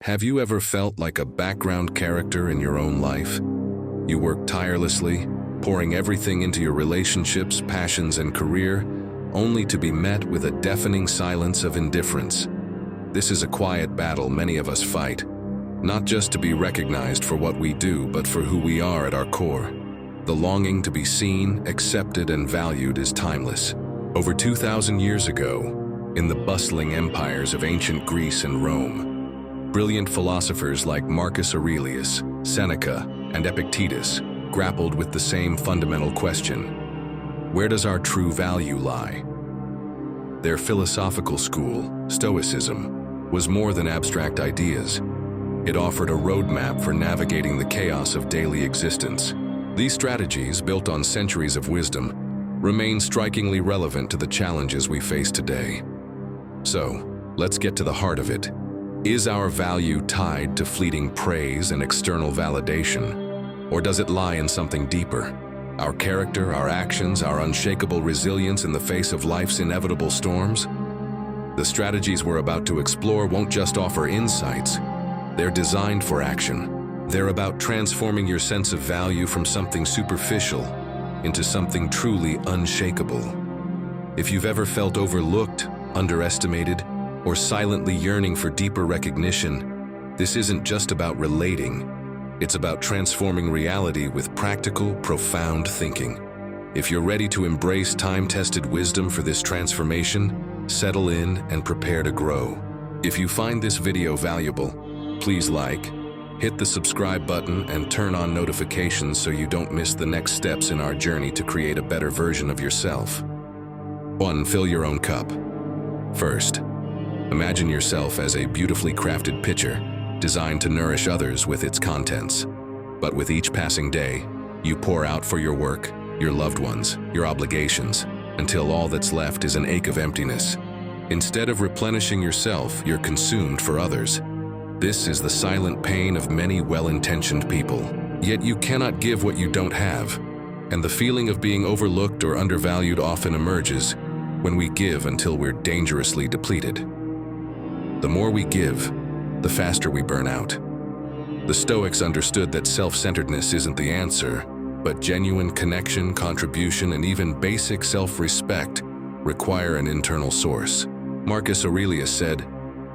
Have you ever felt like a background character in your own life? You work tirelessly, pouring everything into your relationships, passions, and career, only to be met with a deafening silence of indifference. This is a quiet battle many of us fight, not just to be recognized for what we do, but for who we are at our core. The longing to be seen, accepted, and valued is timeless. Over 2,000 years ago, in the bustling empires of ancient Greece and Rome, brilliant philosophers like Marcus Aurelius, Seneca, and Epictetus grappled with the same fundamental question: where does our true value lie? Their philosophical school, Stoicism, was more than abstract ideas. It offered a roadmap for navigating the chaos of daily existence. These strategies, built on centuries of wisdom, remain strikingly relevant to the challenges we face today. So, let's get to the heart of it. Is our value tied to fleeting praise and external validation? Or does it lie in something deeper? Our character, our actions, our unshakable resilience in the face of life's inevitable storms? The strategies we're about to explore won't just offer insights. They're designed for action. They're about transforming your sense of value from something superficial into something truly unshakable. If you've ever felt overlooked, underestimated, or silently yearning for deeper recognition, this isn't just about relating. It's about transforming reality with practical, profound thinking. If you're ready to embrace time-tested wisdom for this transformation, settle in and prepare to grow. If you find this video valuable, please hit the subscribe button and turn on notifications so you don't miss the next steps in our journey to create a better version of yourself. 1. Fill your own cup. First, imagine yourself as a beautifully crafted pitcher, designed to nourish others with its contents. But with each passing day, you pour out for your work, your loved ones, your obligations, until all that's left is an ache of emptiness. Instead of replenishing yourself, you're consumed for others. This is the silent pain of many well-intentioned people. Yet you cannot give what you don't have, and the feeling of being overlooked or undervalued often emerges when we give until we're dangerously depleted. The more we give, the faster we burn out. The Stoics understood that self-centeredness isn't the answer, but genuine connection, contribution, and even basic self-respect require an internal source. Marcus Aurelius said,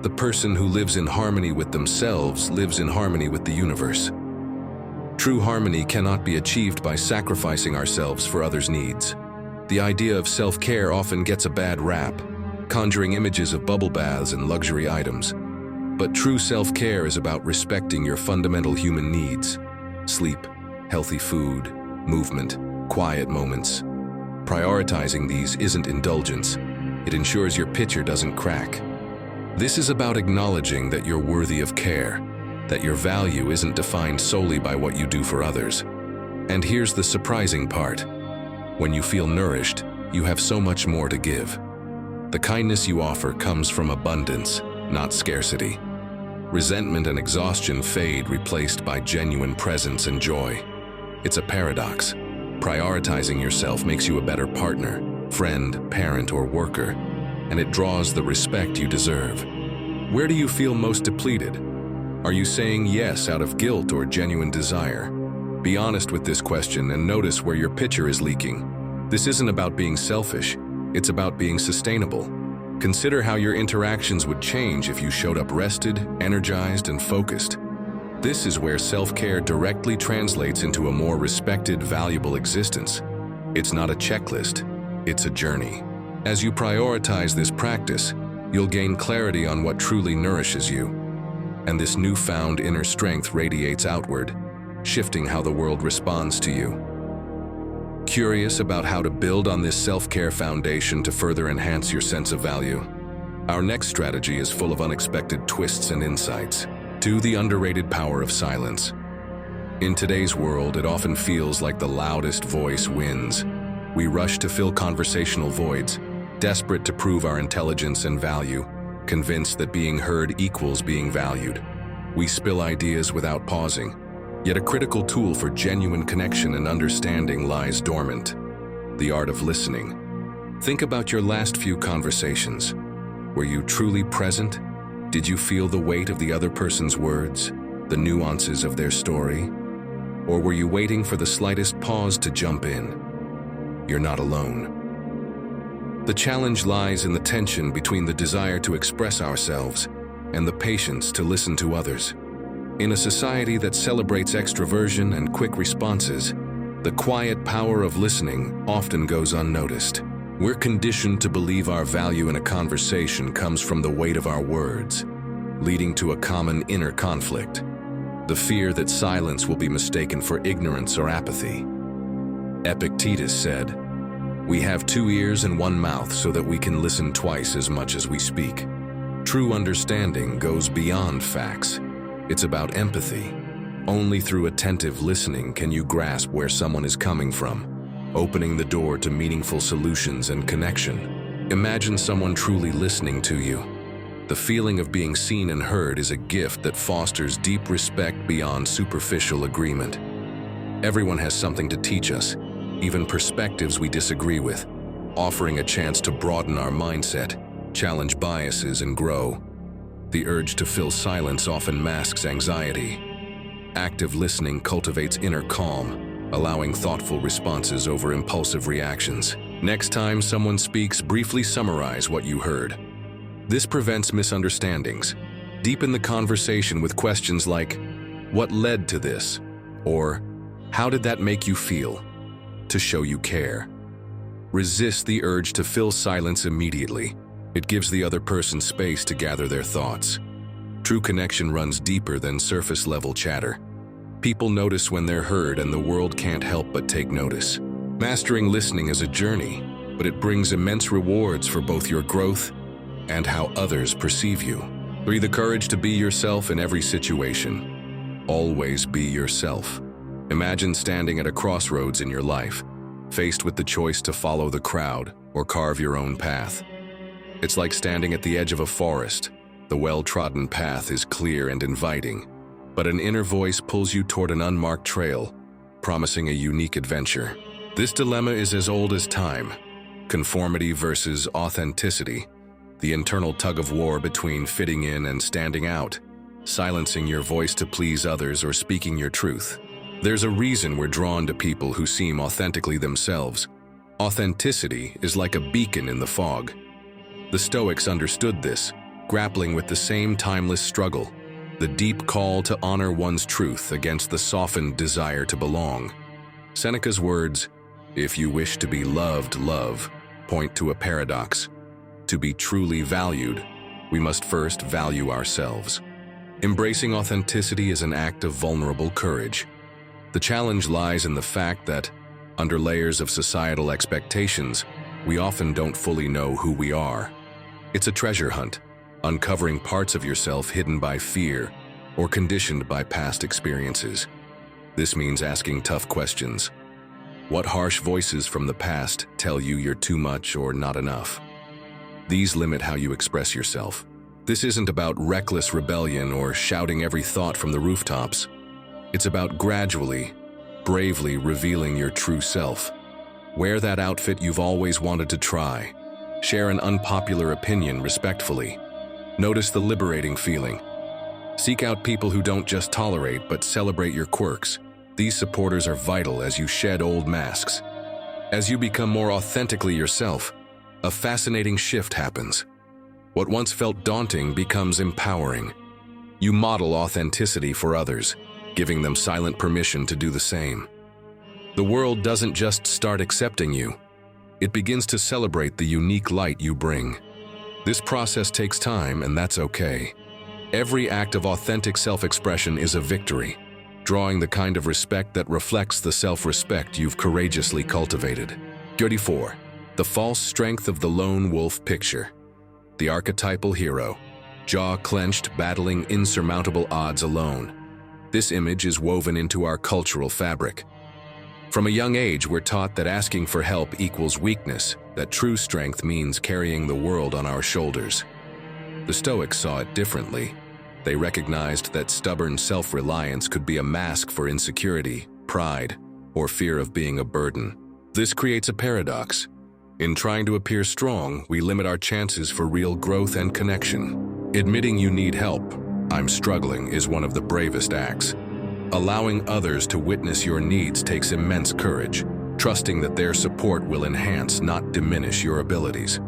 "The person who lives in harmony with themselves lives in harmony with the universe." True harmony cannot be achieved by sacrificing ourselves for others' needs. The idea of self-care often gets a bad rap, conjuring images of bubble baths and luxury items. But true self-care is about respecting your fundamental human needs: sleep, healthy food, movement, quiet moments. Prioritizing these isn't indulgence. It ensures your pitcher doesn't crack. This is about acknowledging that you're worthy of care, that your value isn't defined solely by what you do for others. And here's the surprising part. When you feel nourished, you have so much more to give. The kindness you offer comes from abundance, not scarcity. Resentment and exhaustion fade, replaced by genuine presence and joy. It's a paradox. Prioritizing yourself makes you a better partner, friend, parent, or worker, and it draws the respect you deserve. Where do you feel most depleted? Are you saying yes out of guilt or genuine desire? Be honest with this question and notice where your pitcher is leaking. This isn't about being selfish, it's about being sustainable. Consider how your interactions would change if you showed up rested, energized, and focused. This is where self-care directly translates into a more respected, valuable existence. It's not a checklist, it's a journey. As you prioritize this practice, you'll gain clarity on what truly nourishes you. And this newfound inner strength radiates outward, shifting how the world responds to you. Curious about how to build on this self-care foundation to further enhance your sense of value? Our next strategy is full of unexpected twists and insights. 2. The underrated power of silence. In today's world, it often feels like the loudest voice wins. We rush to fill conversational voids, desperate to prove our intelligence and value, convinced that being heard equals being valued. We spill ideas without pausing, yet a critical tool for genuine connection and understanding lies dormant: the art of listening. Think about your last few conversations. Were you truly present? Did you feel the weight of the other person's words, the nuances of their story? Or were you waiting for the slightest pause to jump in? You're not alone. The challenge lies in the tension between the desire to express ourselves and the patience to listen to others. In a society that celebrates extroversion and quick responses, the quiet power of listening often goes unnoticed. We're conditioned to believe our value in a conversation comes from the weight of our words, leading to a common inner conflict. The fear that silence will be mistaken for ignorance or apathy. Epictetus said, "We have 2 ears and 1 mouth so that we can listen twice as much as we speak." True understanding goes beyond facts. It's about empathy. Only through attentive listening can you grasp where someone is coming from, opening the door to meaningful solutions and connection. Imagine someone truly listening to you. The feeling of being seen and heard is a gift that fosters deep respect beyond superficial agreement. Everyone has something to teach us, even perspectives we disagree with, offering a chance to broaden our mindset, challenge biases, and grow. The urge to fill silence often masks anxiety. Active listening cultivates inner calm, allowing thoughtful responses over impulsive reactions. Next time someone speaks, briefly summarize what you heard. This prevents misunderstandings. Deepen the conversation with questions like, "What led to this?" or "How did that make you feel?" to show you care. Resist the urge to fill silence immediately. It gives the other person space to gather their thoughts. True connection runs deeper than surface-level chatter. People notice when they're heard, and the world can't help but take notice. Mastering listening is a journey, but it brings immense rewards for both your growth and how others perceive you. 3. The courage to be yourself in every situation. Always be yourself. Imagine standing at a crossroads in your life, faced with the choice to follow the crowd or carve your own path. It's like standing at the edge of a forest. The well-trodden path is clear and inviting, but an inner voice pulls you toward an unmarked trail, promising a unique adventure. This dilemma is as old as time. Conformity versus authenticity. The internal tug-of-war between fitting in and standing out, silencing your voice to please others or speaking your truth. There's a reason we're drawn to people who seem authentically themselves. Authenticity is like a beacon in the fog. The Stoics understood this, grappling with the same timeless struggle, the deep call to honor one's truth against the softened desire to belong. Seneca's words, "If you wish to be loved, love," point to a paradox. To be truly valued, we must first value ourselves. Embracing authenticity is an act of vulnerable courage. The challenge lies in the fact that, under layers of societal expectations, we often don't fully know who we are. It's a treasure hunt, uncovering parts of yourself hidden by fear or conditioned by past experiences. This means asking tough questions. What harsh voices from the past tell you you're too much or not enough? These limit how you express yourself. This isn't about reckless rebellion or shouting every thought from the rooftops. It's about gradually, bravely revealing your true self. Wear that outfit you've always wanted to try. Share an unpopular opinion respectfully. Notice the liberating feeling. Seek out people who don't just tolerate but celebrate your quirks. These supporters are vital as you shed old masks. As you become more authentically yourself, a fascinating shift happens. What once felt daunting becomes empowering. You model authenticity for others, giving them silent permission to do the same. The world doesn't just start accepting you. It begins to celebrate the unique light you bring. This process takes time, and that's okay. Every act of authentic self-expression is a victory, drawing the kind of respect that reflects the self-respect you've courageously cultivated. 34. The false strength of the lone wolf picture. The archetypal hero, jaw clenched, battling insurmountable odds alone. This image is woven into our cultural fabric. From a young age, we're taught that asking for help equals weakness, that true strength means carrying the world on our shoulders. The Stoics saw it differently. They recognized that stubborn self-reliance could be a mask for insecurity, pride, or fear of being a burden. This creates a paradox. In trying to appear strong, we limit our chances for real growth and connection. Admitting you need help, "I'm struggling," is one of the bravest acts. Allowing others to witness your needs takes immense courage, trusting that their support will enhance, not diminish your abilities.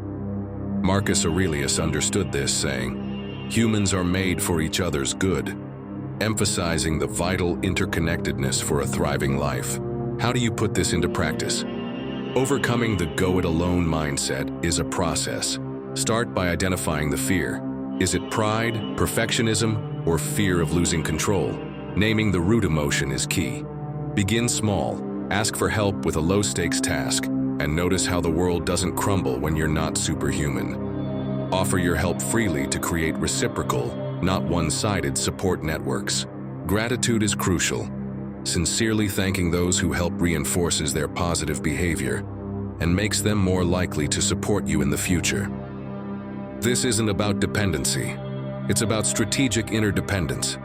Marcus Aurelius understood this, saying, "Humans are made for each other's good," emphasizing the vital interconnectedness for a thriving life. How do you put this into practice? Overcoming the go-it-alone mindset is a process. Start by identifying the fear. Is it pride, perfectionism, or fear of losing control? Naming the root emotion is key. Begin small, ask for help with a low-stakes task, and notice how the world doesn't crumble when you're not superhuman. Offer your help freely to create reciprocal, not one-sided support networks. Gratitude is crucial. Sincerely thanking those who help reinforces their positive behavior and makes them more likely to support you in the future. This isn't about dependency. It's about strategic interdependence.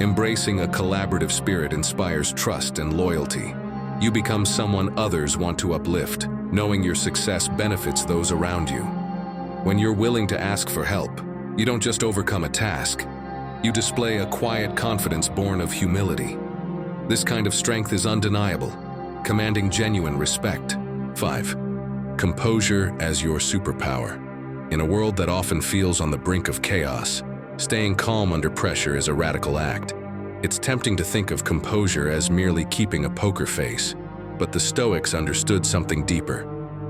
Embracing a collaborative spirit inspires trust and loyalty. You become someone others want to uplift, knowing your success benefits those around you. When you're willing to ask for help, you don't just overcome a task. You display a quiet confidence born of humility. This kind of strength is undeniable, commanding genuine respect. 5. Composure as your superpower. In a world that often feels on the brink of chaos, staying calm under pressure is a radical act. It's tempting to think of composure as merely keeping a poker face, but the Stoics understood something deeper.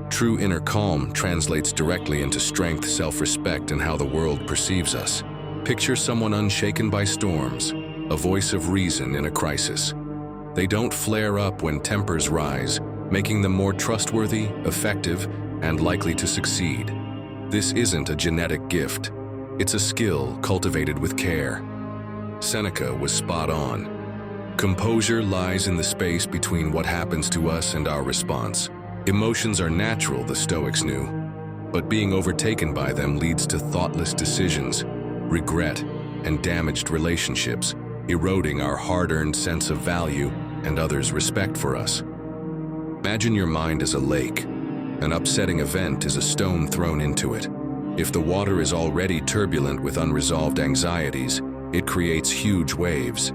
True inner calm translates directly into strength, self-respect, and how the world perceives us. Picture someone unshaken by storms, a voice of reason in a crisis. They don't flare up when tempers rise, making them more trustworthy, effective, and likely to succeed. This isn't a genetic gift. It's a skill cultivated with care. Seneca was spot on. Composure lies in the space between what happens to us and our response. Emotions are natural, the Stoics knew, but being overtaken by them leads to thoughtless decisions, regret, and damaged relationships, eroding our hard-earned sense of value and others' respect for us. Imagine your mind as a lake. An upsetting event is a stone thrown into it. If the water is already turbulent with unresolved anxieties, it creates huge waves.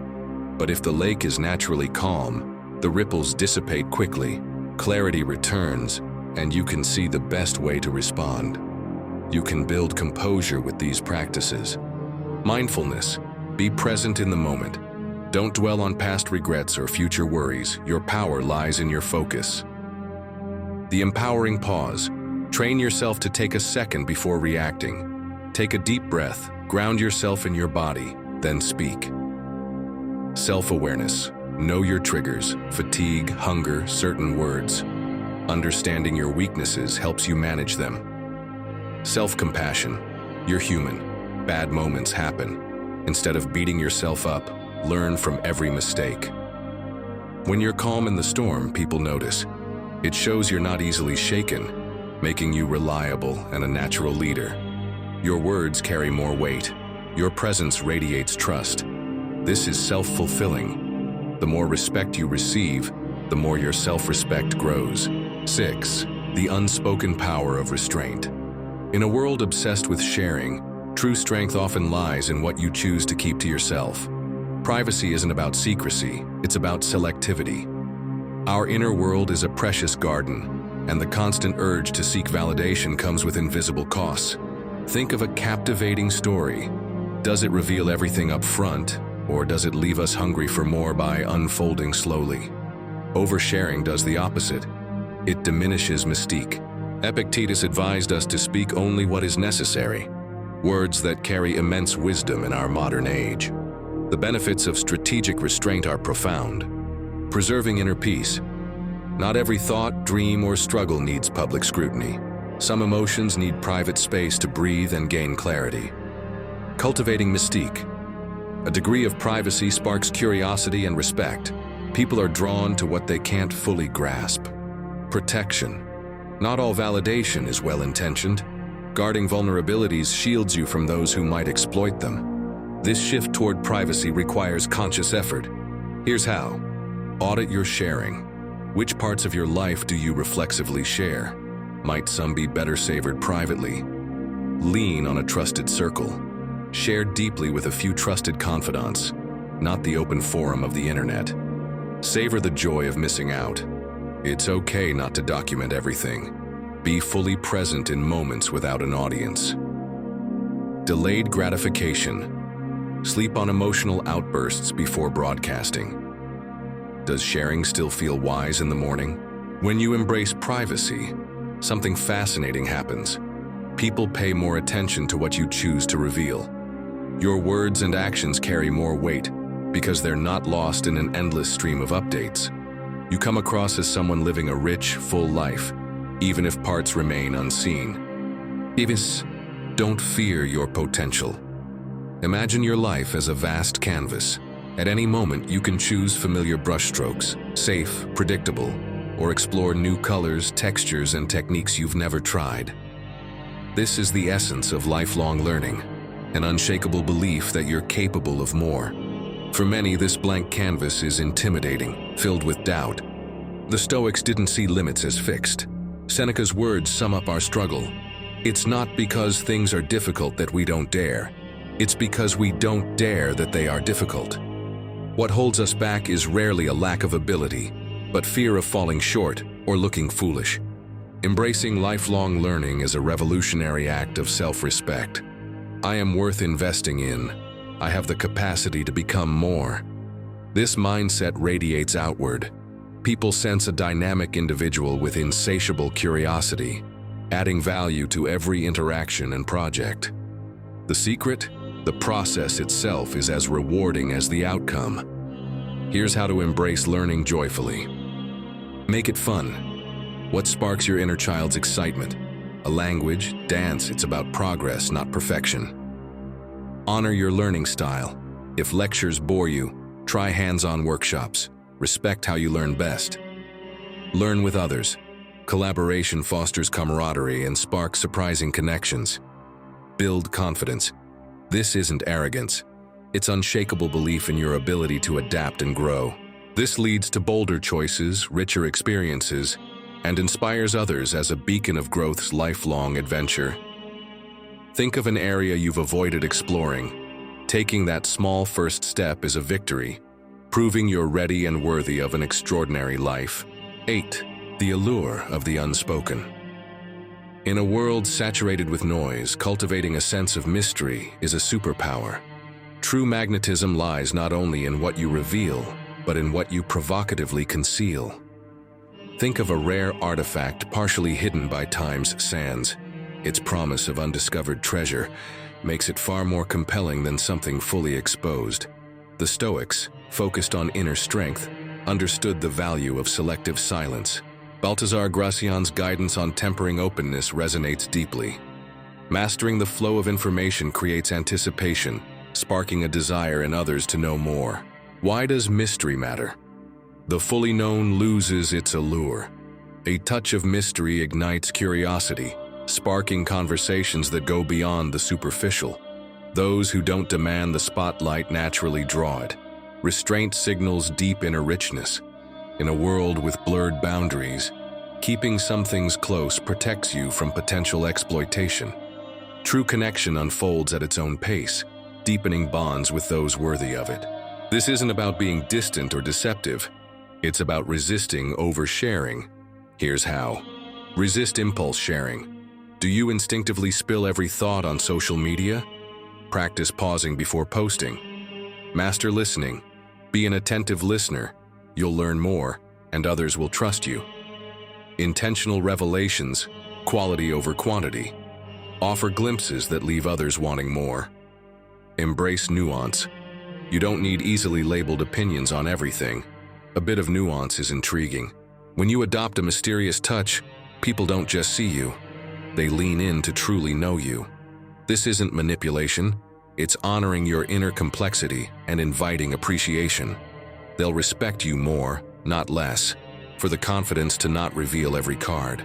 But if the lake is naturally calm, the ripples dissipate quickly, clarity returns, and you can see the best way to respond. You can build composure with these practices. Mindfulness. Be present in the moment. Don't dwell on past regrets or future worries. Your power lies in your focus. The empowering pause. Train yourself to take a second before reacting. Take a deep breath, ground yourself in your body, then speak. Self-awareness. Know your triggers, fatigue, hunger, certain words. Understanding your weaknesses helps you manage them. Self-compassion. You're human. Bad moments happen. Instead of beating yourself up, learn from every mistake. When you're calm in the storm, people notice. It shows you're not easily shaken, making you reliable and a natural leader. Your words carry more weight. Your presence radiates trust. This is self-fulfilling. The more respect you receive, the more your self-respect grows. 6. The unspoken power of restraint. In a world obsessed with sharing, true strength often lies in what you choose to keep to yourself. Privacy isn't about secrecy, it's about selectivity. Our inner world is a precious garden, and the constant urge to seek validation comes with invisible costs. Think of a captivating story. Does it reveal everything up front, or does it leave us hungry for more by unfolding slowly? Oversharing does the opposite. It diminishes mystique. Epictetus advised us to speak only what is necessary, words that carry immense wisdom in our modern age. The benefits of strategic restraint are profound. Preserving inner peace. Not every thought, dream, or struggle needs public scrutiny. Some emotions need private space to breathe and gain clarity. Cultivating mystique. A degree of privacy sparks curiosity and respect. People are drawn to what they can't fully grasp. Protection. Not all validation is well-intentioned. Guarding vulnerabilities shields you from those who might exploit them. This shift toward privacy requires conscious effort. Here's how. Audit your sharing. Which parts of your life do you reflexively share? Might some be better savored privately? Lean on a trusted circle. shared deeply with a few trusted confidants, not the open forum of the internet. Savor the joy of missing out. It's okay not to document everything. Be fully present in moments without an audience. Delayed gratification. Sleep on emotional outbursts before broadcasting. Does sharing still feel wise in the morning? When you embrace privacy, something fascinating happens. People pay more attention to what you choose to reveal. Your words and actions carry more weight because they're not lost in an endless stream of updates. You come across as someone living a rich, full life, even if parts remain unseen. Don't fear your potential. Imagine your life as a vast canvas. At any moment, you can choose familiar brushstrokes, safe, predictable, or explore new colors, textures, and techniques you've never tried. This is the essence of lifelong learning, an unshakable belief that you're capable of more. For many, this blank canvas is intimidating, filled with doubt. The Stoics didn't see limits as fixed. Seneca's words sum up our struggle. It's not because things are difficult that we don't dare. It's because we don't dare that they are difficult. What holds us back is rarely a lack of ability, but fear of falling short or looking foolish. Embracing lifelong learning is a revolutionary act of self-respect. I am worth investing in. I have the capacity to become more. This mindset radiates outward. People sense a dynamic individual with insatiable curiosity, adding value to every interaction and project. The secret? The process itself is as rewarding as the outcome. Here's how to embrace learning joyfully. Make it fun. What sparks your inner child's excitement? A language, dance, it's about progress, not perfection. Honor your learning style. If lectures bore you, try hands-on workshops. Respect how you learn best. Learn with others. Collaboration fosters camaraderie and sparks surprising connections. Build confidence. This isn't arrogance. It's unshakable belief in your ability to adapt and grow. This leads to bolder choices, richer experiences, and inspires others as a beacon of growth's lifelong adventure. Think of an area you've avoided exploring. Taking that small first step is a victory, proving you're ready and worthy of an extraordinary life. 8. The allure of the unspoken. In a world saturated with noise, cultivating a sense of mystery is a superpower. True magnetism lies not only in what you reveal, but in what you provocatively conceal. Think of a rare artifact partially hidden by time's sands. Its promise of undiscovered treasure makes it far more compelling than something fully exposed. The Stoics, focused on inner strength, understood the value of selective silence. Baltasar Gracian's guidance on tempering openness resonates deeply. Mastering the flow of information creates anticipation, sparking a desire in others to know more. Why does mystery matter? The fully known loses its allure. A touch of mystery ignites curiosity, sparking conversations that go beyond the superficial. Those who don't demand the spotlight naturally draw it. Restraint signals deep inner richness. In a world with blurred boundaries, keeping some things close protects you from potential exploitation. True connection unfolds at its own pace, deepening bonds with those worthy of it. This isn't about being distant or deceptive. It's about resisting oversharing. Here's how. Resist impulse sharing. Do you instinctively spill every thought on social media? Practice pausing before posting. Master listening. Be an attentive listener. You'll learn more, and others will trust you. Intentional revelations, quality over quantity. Offer glimpses that leave others wanting more. Embrace nuance. You don't need easily labeled opinions on everything. A bit of nuance is intriguing. When you adopt a mysterious touch, people don't just see you. They lean in to truly know you. This isn't manipulation. It's honoring your inner complexity and inviting appreciation. They'll respect you more, not less, for the confidence to not reveal every card.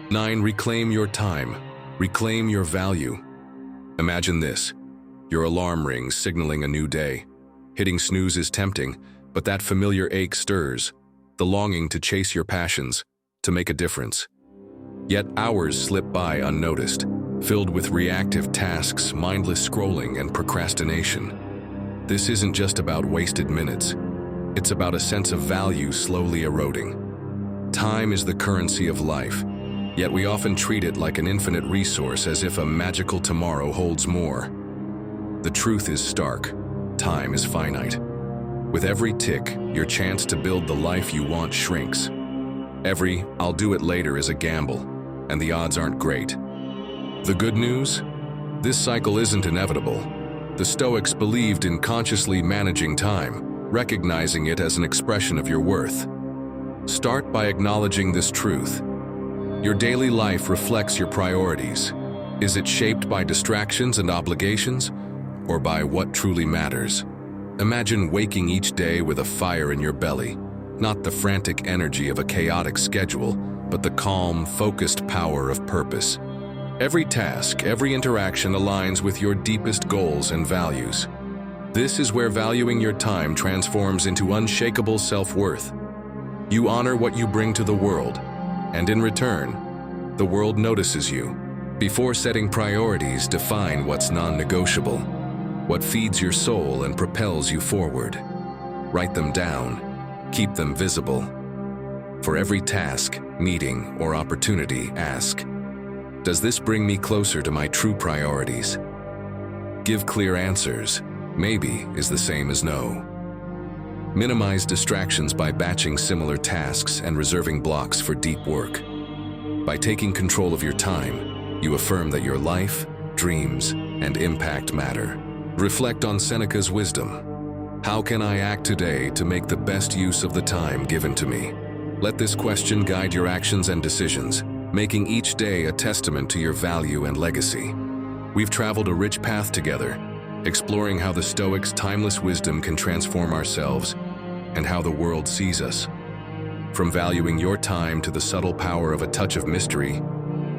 9. Reclaim your time. Reclaim your value. Imagine this. Your alarm rings, signaling a new day. Hitting snooze is tempting, but that familiar ache stirs, the longing to chase your passions, to make a difference. Yet hours slip by unnoticed. filled with reactive tasks, mindless scrolling, and procrastination. This isn't just about wasted minutes. It's about a sense of value slowly eroding. Time is the currency of life, yet we often treat it like an infinite resource, as if a magical tomorrow holds more. The truth is stark. Time is finite. With every tick, your chance to build the life you want shrinks. Every "I'll do it later" is a gamble, and the odds aren't great. The good news? This cycle isn't inevitable. The Stoics believed in consciously managing time, recognizing it as an expression of your worth. Start by acknowledging this truth. Your daily life reflects your priorities. Is it shaped by distractions and obligations, or by what truly matters? Imagine waking each day with a fire in your belly, not the frantic energy of a chaotic schedule, but the calm, focused power of purpose. Every task, every interaction aligns with your deepest goals and values. This is where valuing your time transforms into unshakable self-worth. You honor what you bring to the world, and in return, the world notices you. Before setting priorities, define what's non-negotiable, what feeds your soul and propels you forward. Write them down, keep them visible. For every task, meeting, or opportunity, ask, does this bring me closer to my true priorities? Give clear answers. Maybe is the same as no. Minimize distractions by batching similar tasks and reserving blocks for deep work. By taking control of your time, you affirm that your life, dreams, and impact matter. Reflect on Seneca's wisdom. How can I act today to make the best use of the time given to me? Let this question guide your actions and decisions, making each day a testament to your value and legacy. We've traveled a rich path together, exploring how the Stoics' timeless wisdom can transform ourselves and how the world sees us. From valuing your time to the subtle power of a touch of mystery,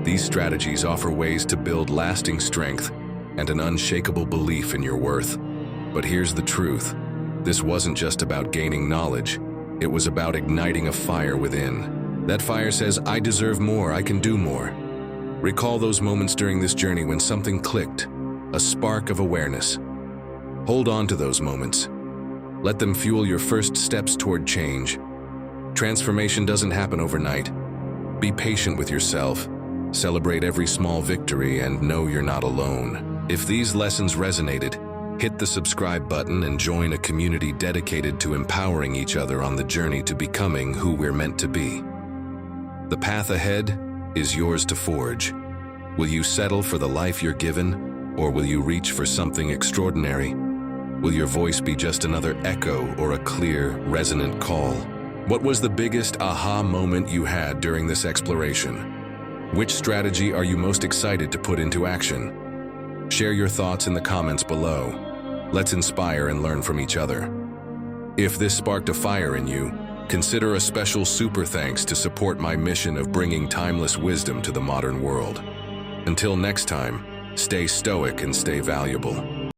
these strategies offer ways to build lasting strength and an unshakable belief in your worth. But here's the truth. This wasn't just about gaining knowledge. It was about igniting a fire within. That fire says, I deserve more, I can do more. Recall those moments during this journey when something clicked, a spark of awareness. Hold on to those moments. Let them fuel your first steps toward change. Transformation doesn't happen overnight. Be patient with yourself. Celebrate every small victory and know you're not alone. If these lessons resonated, hit the subscribe button and join a community dedicated to empowering each other on the journey to becoming who we're meant to be. The path ahead is yours to forge. Will you settle for the life you're given, or will you reach for something extraordinary? Will your voice be just another echo or a clear, resonant call? What was the biggest aha moment you had during this exploration? Which strategy are you most excited to put into action? Share your thoughts in the comments below. Let's inspire and learn from each other. If this sparked a fire in you, consider a special super thanks to support my mission of bringing timeless wisdom to the modern world. Until next time, stay stoic and stay valuable.